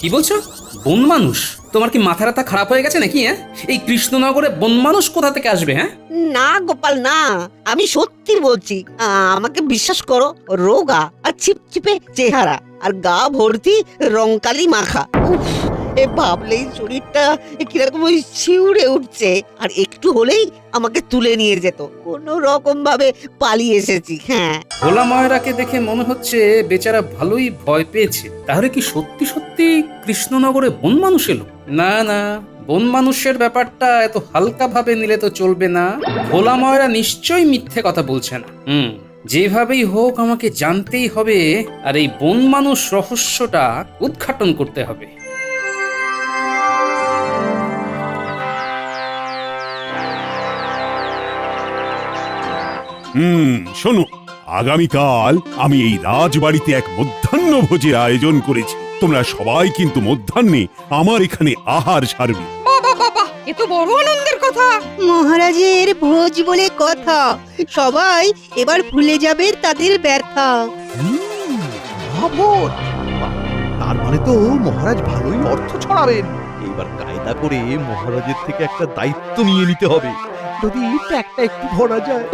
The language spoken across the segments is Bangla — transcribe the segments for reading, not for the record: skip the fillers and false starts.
কি বলছো? বন মানুষ? তোমার কি মাথা রাতা খারাপ হয়ে গেছে নাকি? হ্যাঁ, এই কৃষ্ণনগরে বন মানুষ কোথা থেকে আসবে? হ্যাঁ, না গোপাল না, আমি সত্যি বলছি। আমাকে বিশ্বাস করো, রোগা আর চিপচিপে চেহারা আর গা ভর্তি রংকালি মাখা। উফ, এ ভাবলেই শরীরটা কিরকম ওই শিউরে উঠছে। আর একটু হলেই আমাকে তুলে নিয়ে যেত। কোনো রকম ভাবে পালিয়ে এসেছি। হ্যাঁ, ভোলা ময়রাকে দেখে মনে হচ্ছে বেচারা ভালোই ভয় পেয়েছে। তাহলে কি সত্যি সত্যি কৃষ্ণনগরে বন মানুষ এলো? না না, বন মানুষের ব্যাপারটা এত হালকা ভাবে নিলে তো চলবে না। ভোলা ময়রা নিশ্চয়ই মিথ্যে কথা বলছে না। যেভাবেই হোক আমাকে জানতেই হবে, আর এই বন মানুষ রহস্যটা উদ্ঘাটন করতে হবে। শোনো, আগামীকাল আমি এই রাজবাড়িতে এক মধ্যাহ্ন ভোজের আয়োজন করেছি। তোমরা সবাই কিন্তু মধ্যাহ্নে আমার এখানে আহার সারবে। বাবা বাবা, এ তো বড় আনন্দের কথা। মহারাজের ভোজ বলে কথা, সবাই এবার ভুলে যাবে তাদের ব্যথা। ভাবো, তার মানে তো মহারাজ ভালোই অর্থ ছড়াবেন। এইবার কায়দা করে মহারাজের থেকে একটা দায়িত্ব নিয়ে নিতে হবে, যদি একটা একটু ভরা যায়।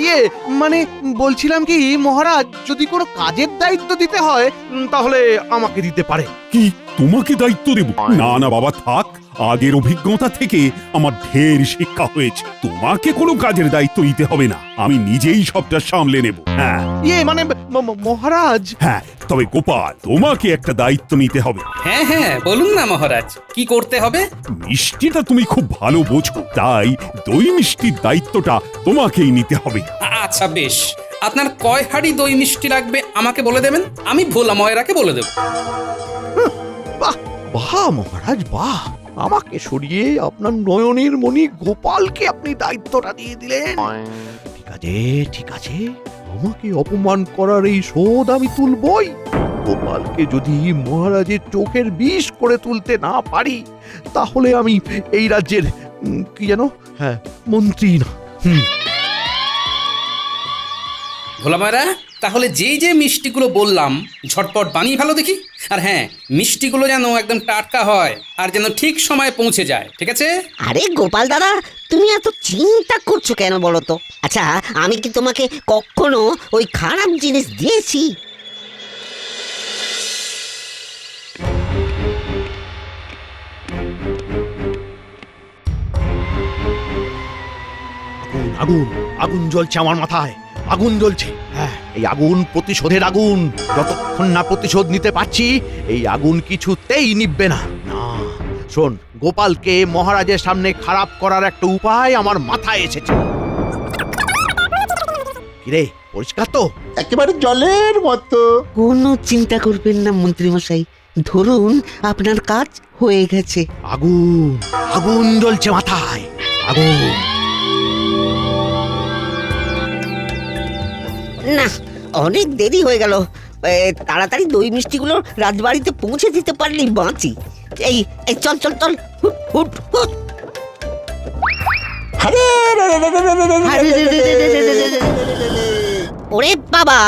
ইয়ে মানে বলছিলাম কি, মহারাজ যদি কোনো কাজের দায়িত্ব দিতে হয় তাহলে আমাকে দিতে পারে। কি তোমাকে দায়িত্ব দেব? না না বাবা, থাক। আগের অভিজ্ঞতা থেকে আমার ঢের শিক্ষা হয়েছে। তোমাকে কোনো কাজের দায়িত্ব নিতে হবে না, আমি নিজেই সবটা সামলে নেব। হ্যাঁ ইয়ে মানে মহারাজ। হ্যাঁ, তবে গোপাল, তোমাকে একটা দায়িত্ব নিতে হবে। হ্যাঁ হ্যাঁ, বলুন না মহারাজ, কি করতে হবে? মিষ্টিটা তুমি খুব ভালো বোঝো, তাই দই মিষ্টির দায়িত্বটা তোমাকেই নিতে হবে। আচ্ছা বেশ, আপনার কয় হাঁড়ি দই মিষ্টি লাগবে আমাকে বলে দেবেন, আমি ভোলা ময়রাকে বলে দেব। বাহ বাহ মহারাজ বাহ, আমাকে সরিয়ে আপনার নয়নের মণি গোপালকে আপনি দায়িত্বটা দিয়ে দিলেন। ঠিক আছে ঠিক আছে, আমাকে অপমান করার এই শোধ আমি তুলবই। গোপালকে যদি মহারাজের চোখের বিষ করে তুলতে না পারি, তাহলে আমি এই রাজ্যের কি যেন, হ্যাঁ, মন্ত্রী না। ভোলা ময়রা, তাহলে যেই যে মিষ্টিগুলো বললাম ঝটপট বানিয়ে ভালো দেখি। আর হ্যাঁ, মিষ্টিগুলো যেন একদম টাটকা হয় আর যেন ঠিক সময়ে পৌঁছে যায়, ঠিক আছে? আরে গোপাল দাদা, তুমি এত চিন্তা করছো কেন বলো তো? আচ্ছা, আমি কি তোমাকে কখনো ওই খারাপ জিনিস দিয়েছি? আগুন আগুন জ্বলছে আমার মাথায়, আগুন জ্বলছে। হ্যাঁ, এই আগুন প্রতিশোধের আগুন। যতক্ষণ না প্রতিশোধ নিতে পারছি, এই আগুন কিছুতেই নিভবে না। না, শোন, গোপালকে মহারাজের সামনে খারাপ করার একটা উপায় আমার মাথায় এসেছে। কিরে, পরিষ্কার তো? একেবারে জলের মতো। কোনো চিন্তা করবেন না মন্ত্রী মশাই, ধরুন আপনার কাজ হয়ে গেছে। আগুন আগুন জ্বলছে মাথায়, আগুন। না, অনেক দেরি হয়ে গেল। তাড়াতাড়ি দই মিষ্টিগুলো রাজবাড়িতে পৌঁছে দিতে পারলেই বাঁচি। এই এই চল চল চল, হুট হুট হুট। আরে রে রে রে রে রে রে রে রে রে রে রে রে রে। ওরে বাবা,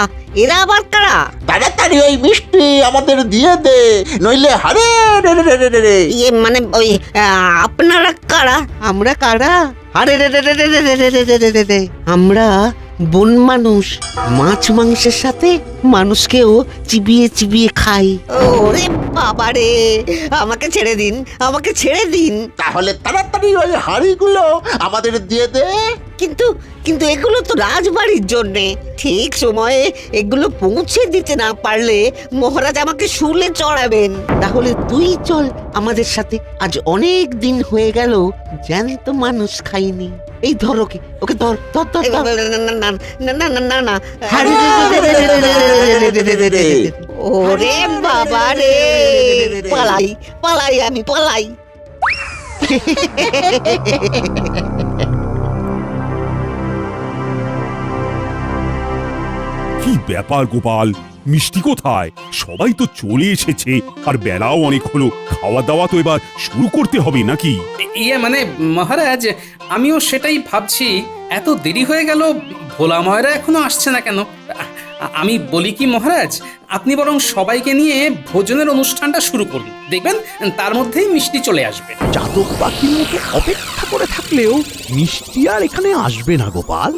এরা আবার কারা? তাড়াতাড়ি ওই মিষ্টি আমাদের দিয়ে দে, নইলে হারে রে রে রে রে রে রে। ইয়ে মানে ওই আপনারা কারা? আমরা কারা? আরে রে রে রে রে রে রে রে রে রে রে রে। আমরা বন মানুষ, মাছ মাংসের সাথে মানুষকেও চিবিয়ে চিবিয়ে খাই। ওরে বাবা রে, আমাকে ছেড়ে দিন, আমাকে ছেড়ে দিন। তাহলে তাড়াতাড়ি ওই হাঁড়িগুলো আমাদের দিয়ে দে। কিন্তু কিন্তু এগুলো তো রাজবাড়ির জন্যে। ঠিক সময়ে এগুলো পৌঁছে দিতে না পারলে মহারাজ আমাকে শুলে চড়াবেন। তাহলে তুই চল আমাদের সাথে, আজ অনেক দিন হয়ে গেল জ্যান্ত মানুষ খাইনি। এই ধর ওকে, ওকে ধর ধর ধর। ওরে বাবা রে, পালাই পালাই আমি পালাই। কি ব্যাপার গোপাল, মিষ্টি কোথায়? সবাই তো চলে এসেছে, আর বেলাও অনেক হলো। খাওয়া দাওয়া তো এবার শুরু করতে হবে নাকি? ইয়ে মানে মহারাজ, আমিও সেটাই ভাবছি, এত দেরি হয়ে গেল, ভোলা ময়রা এখনো আসছে না কেন? আমি বলি কি মহারাজ, আপনি বরং সবাইকে নিয়ে ভোজনের অনুষ্ঠানটা শুরু করুন, দেখবেন তার মধ্যেই মিষ্টি চলে আসবে। চাতক পাখির মতো অপেক্ষা করে থাকলেও মিষ্টি আর এখানে আসবে না গোপাল।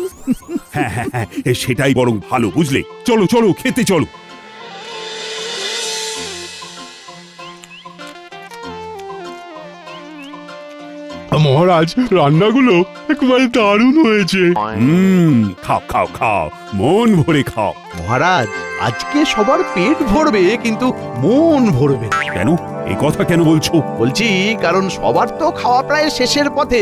হ্যাঁ হ্যাঁ হ্যাঁ, সেটাই বরং ভালো, বুঝলে? চলো চলো, খেতে চলো। মহারাজ, রান্নাগুলো একেবারে দারুণ হয়েছে। খাও খাও খাও, মন ভরে খাও। মহারাজ, আজকে সবার পেট ভরবে কিন্তু মন ভরবে না। কেন, এই কথা কেন বলছো? বলছি কারণ সবার তো খাওয়া প্রায় শেষের পথে,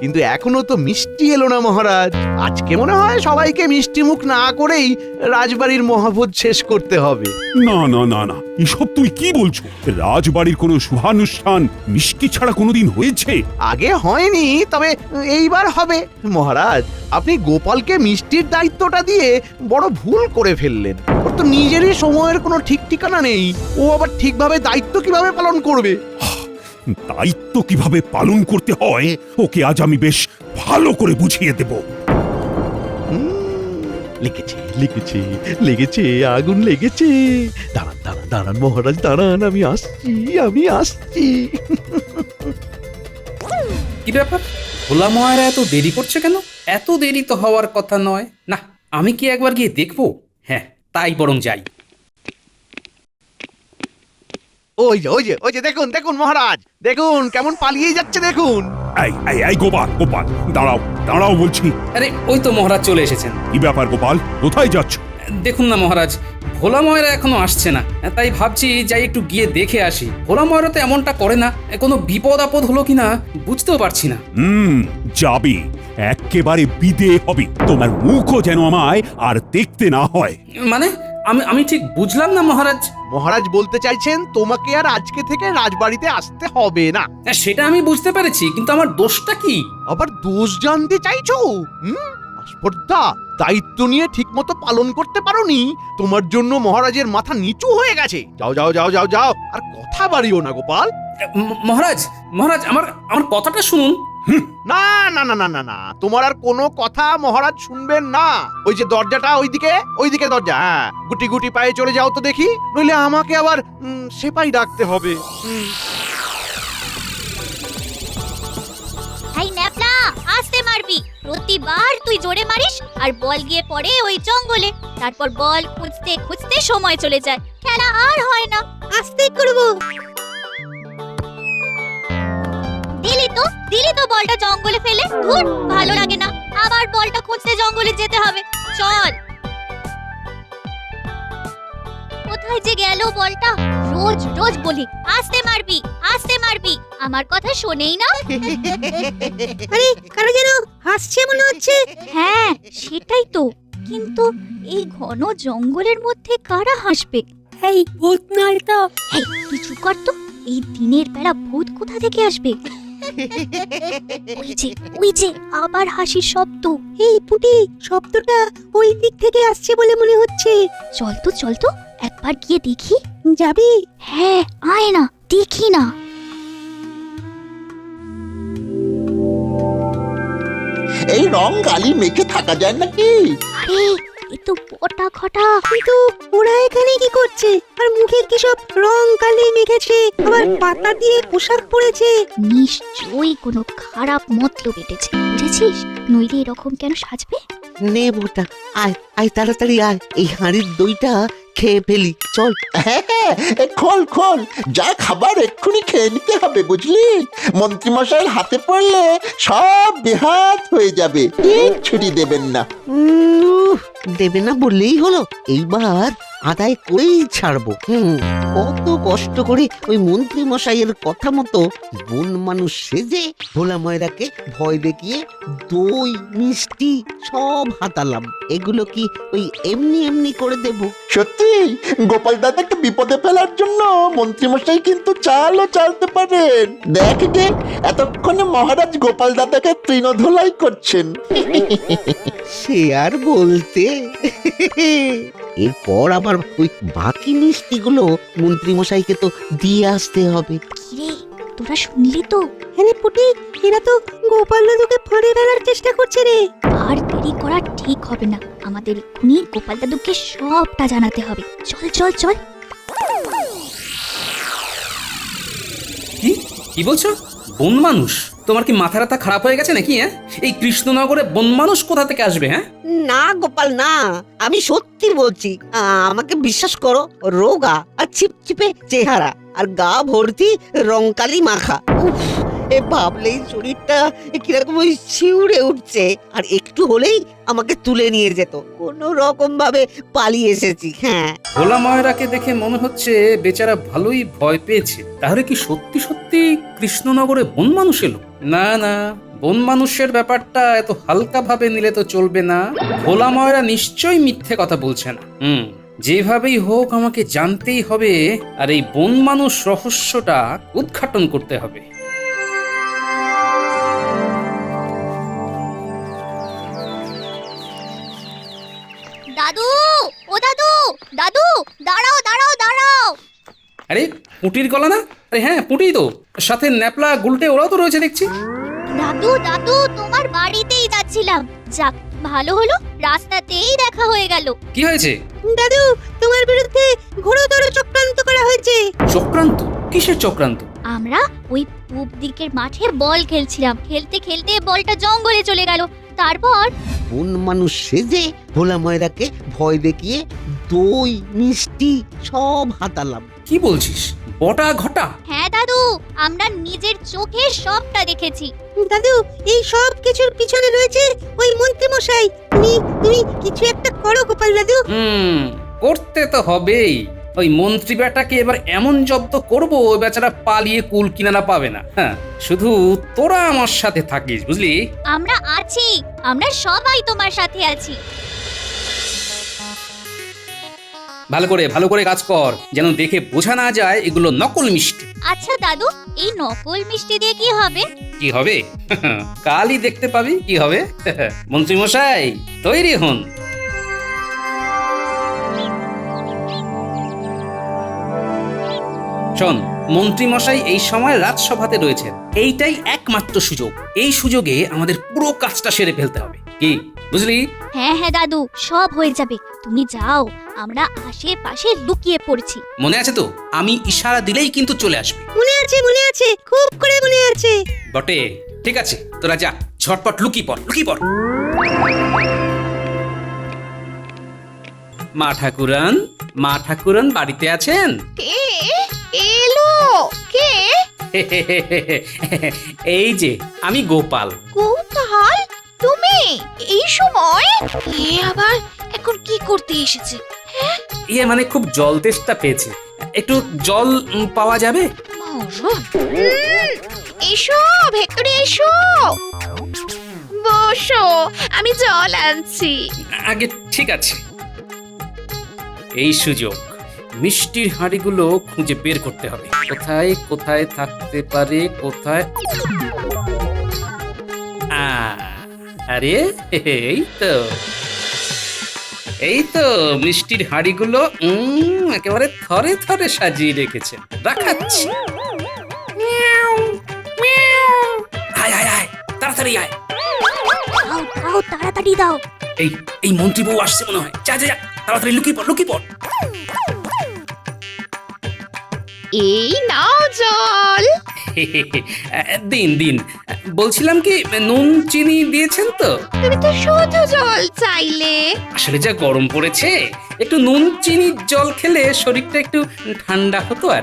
কিন্তু এখনো তো মিষ্টি এলো না মহারাজ। আজকে মনে হয় সবাইকে মিষ্টি মুখ না করেই রাজবাড়ির মহাভোজ শেষ করতে হবে। না না না না, এসব তুমি কি বলছো? রাজবাড়ির কোনো শুভানুষ্ঠান মিষ্টি ছাড়া কোনোদিন হয়েছে? আগে হয়নি, তবে এইবার হবে। মহারাজ, আপনি গোপালকে মিষ্টির দায়িত্বটা দিয়ে বড় ভুল করে ফেললেন। ওর তো নিজেরই সময়ের কোনো ঠিক ঠিকানা নেই, ও আবার ঠিকভাবে দায়িত্ব কিভাবে পালন করবে? দায়িত্ব কিভাবে পালন করতে হয় ওকে আজ আমি বেশ ভালো করে বুঝিয়ে দেব। লেগেছে লেগেছে লেগেছে, আগুন লেগেছে। দাঁড়ান দাঁড়ান দাঁড়ান মহারাজ, দাঁড়ান, আমি আসছি। কি ব্যাপার, ভোলা মহারা এত দেরি করছে কেন? এত দেরি তো হওয়ার কথা নয়। না, আমি কি একবার গিয়ে দেখবো? হ্যাঁ, তাই বরং যাই। ওই যে দেখুন দেখুন মহারাজ, দেখুন কেমন পালিয়ে যাচ্ছে দেখুন। এই এই এই গোপাল, গোপাল, দাঁড়াও দাঁড়াও বলছি। আরে ওই তো মহারাজ চলে এসেছেন। কি ব্যাপার গোপাল, কোথায় যাচ্ছ? দেখুন না মহারাজ, ভোলা ময়রা এখনো আসছে না, তাই ভাবছি যাই একটু গিয়ে দেখে আসি। ভোলা ময়রা তো এমনটা করে না, কোনো বিপদ আপদ হলো কিনা বুঝতেও পারছি না। যাবে, একেবারে বিদে হবে। তোমার মুখও যেন আমায় আর দেখতে না হয়। মানে আমি ঠিক বুঝলাম না মহারাজ। মহারাজ বলতে চাইছেন তোমাকে আর আজকে থেকে রাজবাড়িতে আসতে হবে না। সেটা আমি বুঝতে পেরেছি, কিন্তু আমার দোষটা কি? আবার দোষ জানতে চাইছো? আস্পর্ধা, দায়িত্ব নিয়ে ঠিকমতো পালন করতে পারোনি, তোমার জন্য মহারাজের মাথা নিচু হয়ে গেছে। যাও যাও যাও যাও যাও, আর কথা বাড়িও না গোপাল। মহারাজ মহারাজ, আমার কথাটা শুনুন। না না না না না না, তোমার আর কোনো কথা মহারাজ শুনবেন না। ওই যে দরজাটা, ওইদিকে দরজা, হ্যাঁ, গুটি গুটি পায়ে চলে যাও তো দেখি, নইলে আমাকে আবার সেপাই ডাকতে হবে। এই ন্যাপলা, আস্তে মারবি। প্রতিবার তুই জোরে মারিস আর বল গিয়ে পড়ে ওই জঙ্গলে। তারপর বল খুঁজতে খুঁজতে সময় চলে যায়, খেলা আর হয় না। আস্তে করব। দিলি তো বলটা জঙ্গলে ফেলে। ধুর, ভালো লাগে না, আবার বলটা খুঁজতে জঙ্গলে যেতে হবে। চল। কোথায় যে গেল বলটা? রোজ রোজ বলি আস্তে মারবি, আস্তে মারবি, আমার কথা শোনেই না। আরে কারা যেন হাসছে মনে হচ্ছে। হ্যাঁ, সেটাই তো। কিন্তু এই ঘন জঙ্গলের মধ্যে কারা হাসবে? এই ভূত নয় তো? এই, তুই চুপ কর তো। এই দিনের বেলা ভূত কোথা থেকে আসবে? ওই যে আবার হাসির শব্দ। এই পুটি, শব্দটা ওই দিক থেকে আসছে বলে মনে হচ্ছে। চল তো একবার গিয়ে দেখি। যাবি? হ্যাঁ, আয় না, দেখি না। এই রং গালি মেখে থাকা যায় নাকি? আরে, এ তো বটা ঘটা। কিন্তু ওরা এখানে কি করছে? আর মুখে কি সব রং কালি মেখেছে, আবার পাতা দিয়ে পোশাক পরেছে। নিশ্চয়ই কোনো খারাপ মতলব এটেছে, বুঝেছিস? নইলে এরকম কেন সাজবে? নে বোটা, আয় আয় তাড়াতাড়ি আয়, এই হাঁড়ির দইটা খেয়ে ফেলি, চল। হ্যাঁ হ্যাঁ, খোল খোল, যা খাবার এক্ষুনি খেয়ে নিতে হবে, বুঝলি? মন্ত্রীমশাইয়ের হাতে পড়লে সব বেহাত হয়ে যাবে, ছুটি দেবেন না। দেবে না বললেই হলো, এইবার আদায় করেই ছাড়বো। কত কষ্ট করে ওই মন্ত্রী মশাইয়ের কথা মতো বন মানুষ সেজে ভোলা ময়রাকে ভয় দেখিয়ে দই মিষ্টি সব হাতালাম। এগুলো কি ওই এমনি এমনি করে দেব? সত্যি গোপাল দাদাকে বিপদে ফেলার জন্য মন্ত্রীমশাই কিন্তু চালও চালতে পারেন। দেখ যে এতক্ষণে মহারাজ গোপাল দাদাকে তৃণধোলাই করছেন। সে আর বলতে। এরপর আবার ওই বাকি মিষ্টিগুলো মন্ত্রী মশাইকে তো দিয়ে আসতে হবে। কিরে, তোরা শুনলি তো? হ্যাঁ পুটি, এরা তো গোপাল দাদুকে ফাঁড়ে ফেলার চেষ্টা করছে রে। আর দেরি করা ঠিক ঠিক হবে না। আমাদের এক্ষুনি গোপাল দাদুকে সবটা জানাতে হবে। চল চল চল। কি কি বলছো? বন মানুষ? তোমার কি মাথা ব্যথা খারাপ হয়ে গেছে নাকি? হ্যাঁ, এই কৃষ্ণনগরে বন মানুষ কোথা থেকে আসবে? হ্যাঁ, না গোপাল না, আমি সত্যি বলছি। আমাকে বিশ্বাস করো, রোগা আর ছিপছিপে চেহারা আর গা ভর্তি রংকালি মাখা। উফ, এ ভাবলেই শরীরটা কিরকম ওই শিউরে উঠছে। আর একটু হলেই আমাকে তুলে নিয়ে যেত। কোনো রকম ভাবে পালিয়ে এসেছি। হ্যাঁ, ভোলা ময়রাকে দেখে মনে হচ্ছে বেচারা ভালোই ভয় পেয়েছে। তাহলে কি সত্যি সত্যি কৃষ্ণনগরে বন মানুষ এলো? না না, বন মানুষের ব্যাপারটা এত হালকা ভাবে নিলে তো চলবে না। ভোলা ময়রা নিশ্চয়ই মিথ্যে কথা বলছে না। যেভাবেই হোক আমাকে জানতেই হবে, আর এই বন মানুষ রহস্যটা উদ্ঘাটন করতে হবে। দাদু, ও দাদু, দাদু, দাঁড়াও দাঁড়াও দাঁড়াও। আরে পুটির গলা না? আরে হ্যাঁ, পুটি তো। সাথে ন্যাপলা গুলটে ওরাও তো রয়েছে দেখছি। দাদু দাদু, তোমার বাড়িতেই যাচ্ছিলাম। যাক, ভালো হলো, রাস্তাতেই দেখা হয়ে গেল। কি হয়েছে? দাদু, তোমার বিরুদ্ধে ঘোরতর চক্রান্ত করা হয়েছে। চক্রান্ত? কিসের চক্রান্ত? আমরা ওই পূব দিকের মাঠে বল খেলছিলাম। খেলতে খেলতে বলটা জঙ্গলে চলে গেল। তারপর কোন মানুষ সেজে ভোলা ময়রাকে ভয় দেখিয়ে দই মিষ্টি সব হাতালাম। কি বলছিস? বটা ঘটা? হ্যাঁ দাদু, আমরা নিজের চোখে সবটা দেখেছি। দাদু, এই সব কিছুর পিছনে রয়েছে ওই মন্ত্রী মশাই। তুমি কিছু একটা করো গোপাল দাদু। করতে তো হবেই। ওই মন্ত্রী বেটাকে এবার এমন জব্দ করবো, ওই বেচারা পালিয়ে কুল কিনারা পাবে না। হ্যাঁ, শুধু তোরা আমার সাথে থাকিস, বুঝলি? আমরা আছি, আমরা সবাই তোমার সাথে আছি। ভালো করে কাজ কর, যেন দেখে বোঝা না যায় এগুলো নকল মিষ্টি। আচ্ছা দাদু, এই নকল মিষ্টি দিয়ে কি হবে? কি হবে? কালই দেখতে পাবি কি হবে। মন্ত্রী মশাই, তৈরি হন। শোন, মন্ত্রী মশাই এই সময় রাজসভাতে রয়েছেন। এইটাই একমাত্র সুযোগ। এই সুযোগে আমাদের পুরো কাজটা সেরে ফেলতে হবে। কি বুঝলি? হ্যাঁ হ্যাঁ দাদু, সব হয়ে যাবে। তুমি যাও, আমরা আশেপাশে লুকিয়ে পড়ছি। মনে আছে তো? আমি ইশারা দিলেই কিন্তু চলে আসবে। মনে আছে, খুব করে মনে আছে। বটে, ঠিক আছে, তোরা যা, ঝটপট লুকিয়ে পড়। মা ঠাকুরান বাড়িতে আছেন? কে এলো? কে? এই যে আমি গোপাল। গোপাল, তুমি এই সময়? এ আবার এখন কি করতে এসেছে? মানে খুব জল তেষ্টা পেয়েছে। একটু জল পাওয়া যাবে? এসো ভেতরে এসো, বসো, আমি জল আনছি। আগে ঠিক আছে। এই সুযোগ, মিষ্টির হাঁড়িগুলো খুঁজে বের করতে হবে। কোথায় থাকতে পারে? কোথায়? আরে এই তো মিষ্টির হাঁড়িগুলো একেবারে থরে থরে সাজিয়ে রেখেছে। রাখাচ্ছি। আয়, তাড়াতাড়ি আয়। দাও তাড়াতাড়ি দাও। এই মন্ত্রী বউ আসছে মনে হয়। যা তাড়াতাড়ি লুকিয়ে পড়। এই নাও জল। দিন। বলছিলাম কি, নুন চিনি দিয়েছেন তো? তুমি তো শুধু জল চাইলে। আসলে যা গরম পড়েছে, একটু নুন চিনি জল খেলে শরীরটা একটু ঠান্ডা হতো। আর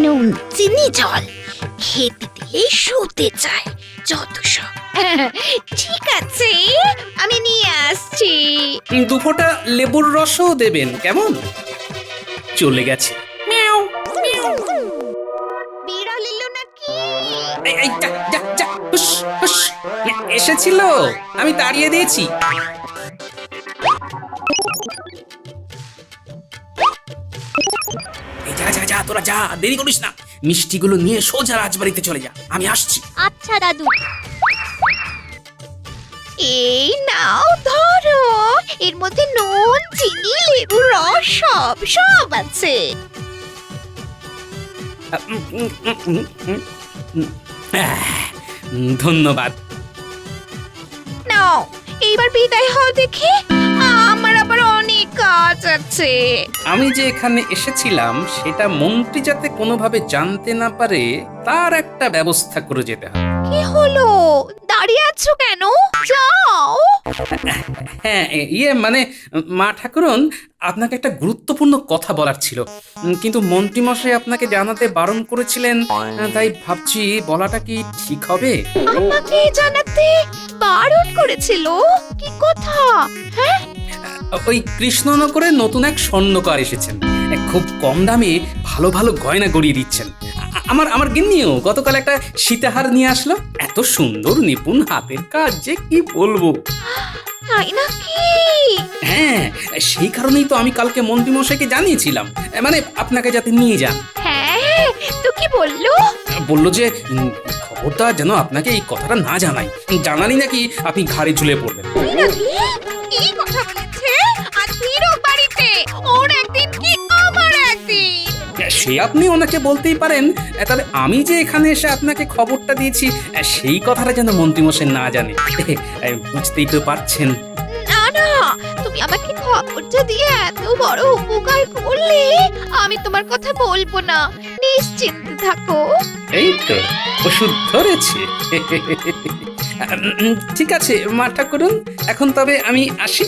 নুন চিনি জল খেতে দিলে শুতে চায় যত সব। ঠিক আছে, আমি নিয়ে আসছি। দু ফোঁটা লেবুর রসও দেবেন, কেমন? চলে গেছে। বিড়াল এলো নাকি? যা, হুস। এসেছিল, আমি তাড়িয়ে দিয়েছি। যা, তোরা যা, দেরি করিস না। মিষ্টিগুলো নিয়ে সোজা রাজবাড়িতে চলে যা, আমি আসছি। আচ্ছা দাদু। এই নাও ধরো, এর মধ্যে নুন চিনি লেবুর রস সব আছে। ধন্যবাদ। নাও, এইবার বিদায় হও দেখি, আমার আবার অনেক কাজ আছে। আমি যে এখানে এসেছিলাম সেটা মন্ত্রী যাতে কোনোভাবে জানতে না পারে তার একটা ব্যবস্থা করে যেতে হবে। কি হলো, দাঁড়িয়ে আছো কেন? যাও। হ্যাঁ মানে মা ঠাকুরন, আপনাকে একটা গুরুত্বপূর্ণ কথা বলার ছিল, কিন্তু মন্ত্রীমশাই আপনাকে জানাতে বারণ করেছিলেন, তাই ভাবছি বলাটা কি ঠিক হবে? আমাকে জানাতে বারণ করেছিল? কি কথা? হ্যাঁ, ওই কৃষ্ণনগরে নতুন এক স্বর্ণকার এসেছেন, খুব কম দামে ভালো ভালো গয়না গড়িয়ে দিচ্ছেন। আমার গিন্নিও গতকাল একটা সীতাহার নিয়ে আসলো, এত সুন্দর নিপুণ হাতের কাজ যে কি বলবো। তাই নাকি? হ্যাঁ, সেই কারণেই তো আমি কালকে মন্ত্রীমশাইকে জানিয়েছিলাম, মানে আপনাকে যাতে নিয়ে যান। হ্যাঁ, তো কি বললো? বললো যে খবরদার যেন আপনাকে এই কথাটা না জানাই, জানালি নাকি আপনি ঘাড়ে ঝুলে পড়বেন। তাই নাকি? কি কথা বলেছে? আজ ফিরো বাড়িতে, ওর একদিন কি আমার একদিন। সে আপনি ওনাকে বলতেই পারেন, তবে আমি যে এখানে এসে আপনাকে খবরটা দিয়েছি সেই কথাটা যেন মন্ত্রীমশাই না জানে, বুঝতেই তো পারছেন। না না, তুমি আমাকে খবরটা দিয়ে এত বড় উপকার করলে আমি তোমার কথা বলবো না, নিশ্চিন্তে থাকো। এই তো ওষুধ ধরেছে। ঠিক আছে মা ঠাকুরন, এখন তবে আমি আসি।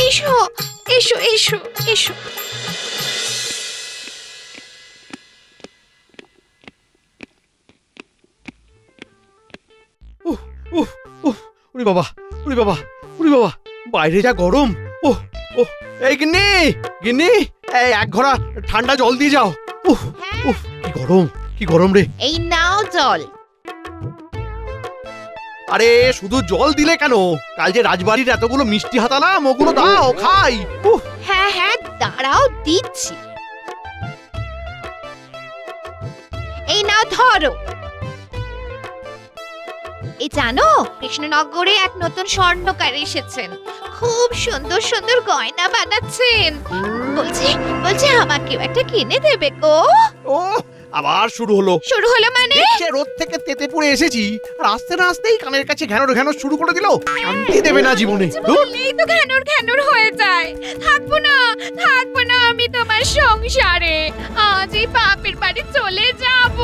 এসো এসো এসো এসো। ওরে বাবা, ওরে বাবা, ওরে বাবা, বাইরে যা গরম। ওহ ওহ, এই গিন্নি, গিন্নি, এই এক ঘোড়া ঠান্ডা জল দিয়ে যাও। উফ উফ, কি গরম, কি গরম রে। এই নাও জল। আরে শুধু জল দিলে কেন? কাল যে রাজবাড়ির এতগুলো মিষ্টি হাতালাম, ওগুলো দাও খাই। উফ, হ্যাঁ হ্যাঁ, দাঁড়াও দিচ্ছি। এই নাও ধরো। এই জানো, কৃষ্ণনগরে এক নতুন স্বর্ণকার এসেছেন, খুব সুন্দর সুন্দর গয়না বানাচ্ছেন। বলছি বলছি আমাকেও একটা কিনে দেবে গো। ও আবার শুরু হলো। শুরু হলো মানে? সে রোদ থেকে তেতে পড়ে এসেছি, আর আসতে না আসতেই কানের কাছে ঘ্যানোর ঘ্যানোর শুরু করে দিল। শান্তি দেবে না জীবনে। বললেই তো ঘ্যানোর ঘ্যানোর হয়ে যায়। থাকবো না আমি তোমার সংসারে, আজ এই বাপের বাড়ি চলে যাব।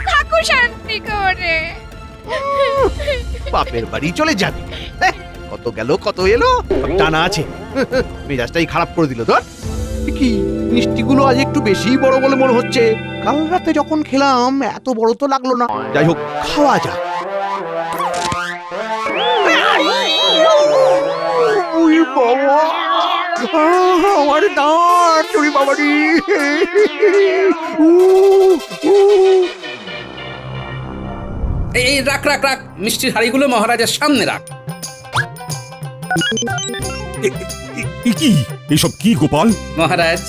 থাকো শান্তি করে। বাপের বাড়ি চলে যাবি? কত গেল কত এলো, সব জানা আছে। মেজাজটাই খারাপ করে দিল তোর। কি মিষ্টিগুলো আজ একটু বেশি বড় বলে মনে হচ্ছে। কাল রাতে যখন খেলাম এত বড় তো লাগলো না। যাই হোক, খাওয়া যাক। ওই বাবা, আমার দাঁত, ওরে বাবারি। এই রাখ রাখ রাখ, মিষ্টির হাড়িগুলো মহারাজের সামনে রাখ। কি এসব কি গোপাল? মহারাজ,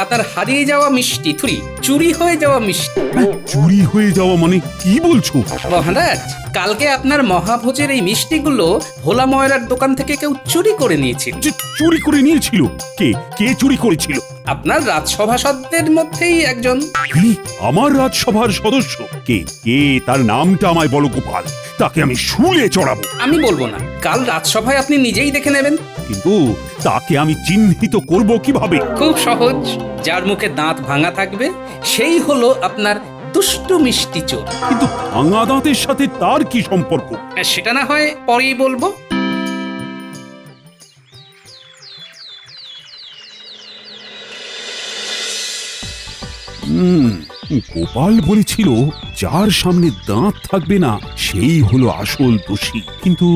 আপনার হারিয়ে যাওয়া মিষ্টি, চুরি হয়ে যাওয়া মিষ্টি। চুরি হয়ে যাওয়া মানে কি বলছো? মহারাজ, কালকে আপনার মহাভোজের এই মিষ্টিগুলো ভোলা ময়রার দোকান থেকে কেউ চুরি করে নিয়েছিল। যে চুরি করে নিয়েছিল? কে কে চুরি করেছিল? আপনার রাজসভাসদের মধ্যেই একজন। কি? আমার রাজসভার সদস্য? কে কে তার নামটা আমায় বলো গোপাল, তাকে আমি শুলে চড়াবো। আমি বলবো না, কাল রাজসভায় আপনি নিজেই দেখে নেবেন। কিন্তু তাকে আমি চিহ্নিত করব কিভাবে? খুব সহজ, যার মুখে দাঁত ভাঙা থাকবে সেই হলো আপনার দুষ্টু মিষ্টি চোর। কিন্তু ভাঙা দাঁতের সাথে তার কি সম্পর্ক? সেটা না হয় পরেই বলবো। গোপাল বলেছিল যার সামনে দাঁত থাকবে না সেই হলো আসল দোষী, কিন্তু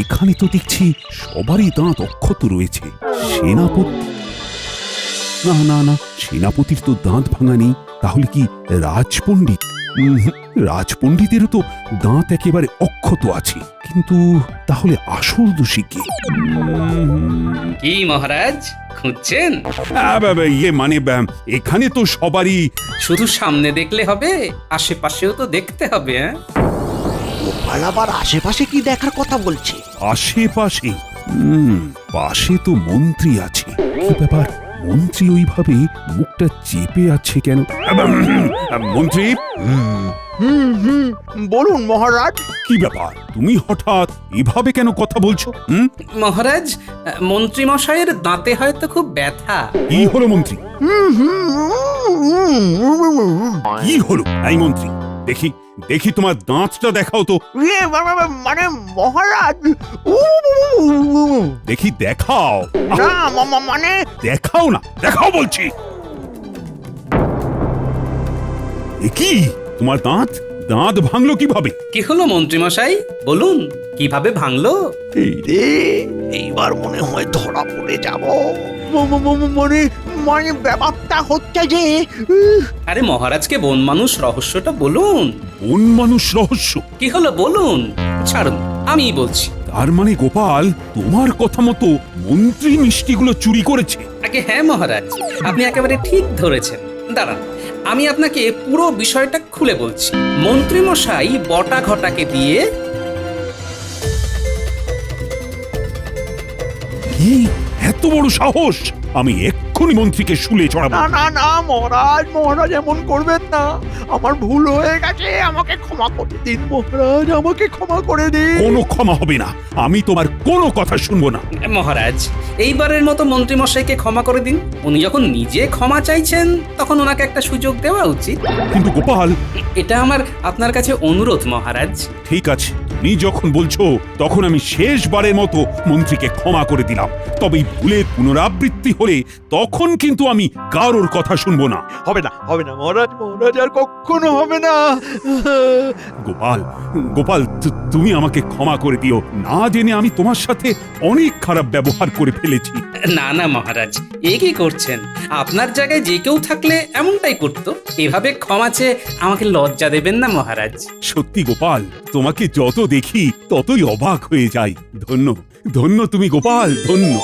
এখানে তো দেখছি সবারই দাঁত অক্ষত রয়েছে। সেনাপতি? না না না, সেনাপতির তো দাঁত ভাঙা নেই। তাহলে কি রাজপণ্ডিত? রাজপণ্ডিতেরও তো দাঁত একেবারে অক্ষত আছে, কিন্তু তাহলে আসল দোষী কে? কি মহারাজ, খুঁজছেন? মানে এখানে তো সবারই। শুধু সামনে দেখলে হবে, আশেপাশেও তো দেখতে হবে। গোপাল আবার আশেপাশে কি দেখার কথা বলছে? আশেপাশে? পাশে তো মন্ত্রী আছে। কি ব্যাপার, মন্ত্রী ওইভাবে মুখটা চেপে আছে কেন? মন্ত্রী, বলুন মহারাজ। কি ব্যাপার? তুমি হঠাৎ এভাবে কেন কথা বলছো? মহারাজ, মন্ত্রী মশাইয়ের দাঁতে হয়তো খুব ব্যথা। কি হলো মন্ত্রী? কি হলো এই মন্ত্রী? দেখি দেখি তোমার দাঁতটা দেখাও তো। মানে মহারাজ, দেখি দেখাও। না মানে দেখাও না, দেখাও বলছি। এ কি তোমার দাঁত? দাঁত ভাঙলো কিভাবে? কি হলো মন্ত্রী মশাই, বলুন কিভাবে ভাঙলো? এই রে, এইবার মনে হয় ধরা পড়ে যাব। মানে মানে ব্যাপারটা হচ্ছে যে আরে মহারাজকে বন মানুষ রহস্যটা বলুন। কোন মানুষ রহস্য? কি হলো বলুন। ছাড়ুন, আমিই বলছি। তার মানে গোপাল, তোমার কথা মতো মন্ত্রী মিষ্টিগুলো চুরি করেছে? আগে হ্যাঁ মহারাজ, আপনি একেবারে ঠিক ধরেছেন। দাঁড়ান, আমি আপনাকে পুরো বিষয়টা খুলে বলছি। মন্ত্রী মশাই বটা ঘটাকে দিয়ে কি এত বড় সাহস! আমি এক্ষুনি মন্ত্রীকে শুলে চড়াবো। না না না মহারাজ, মহারাজ এমন করবেন না। আমার ভুল হয়ে গেছে, আমাকে ক্ষমা করে দিন মহারাজ, আমাকে ক্ষমা করে দিন। কোনো ক্ষমা হবে না, আমি তোমার কোনো কথা শুনবো না। মহারাজ, এইবারের মতো মন্ত্রী মশাইকে ক্ষমা করে দিন। উনি যখন নিজে ক্ষমা চাইছেন তখন ওনাকে একটা সুযোগ দেওয়া উচিত। কিন্তু গোপাল, এটা আমার আপনার কাছে অনুরোধ মহারাজ। ঠিক আছে, তুমি যখন বলছো তখন আমি শেষবারের মতো মন্ত্রীকে ক্ষমা করে দিলাম। তবে এই ভুলের পুনরাবৃত্তি হলে তখন কিন্তু আমি কারোর কথা শুনবো না। হবে না, হবে না মহারাজ, মহারাজ আর কখনো হবে না। গোপাল, গোপাল, তুমি আমাকে ক্ষমা করে দিও। না জেনে আমি তোমার সাথে অনেক খারাপ ব্যবহার করে ফেলেছি। না না মহারাজ, এ কি করছেন? আপনার জায়গায় যে কেউ থাকলে এমনটাই করতো। এভাবে ক্ষমা চেয়ে আমাকে লজ্জা দেবেন না মহারাজ। সত্যি গোপাল, তোমাকে যত দেখি ততই অবাক হয়ে যাই। ধন্য, ধন্য তুমি গোপাল, ধন্য।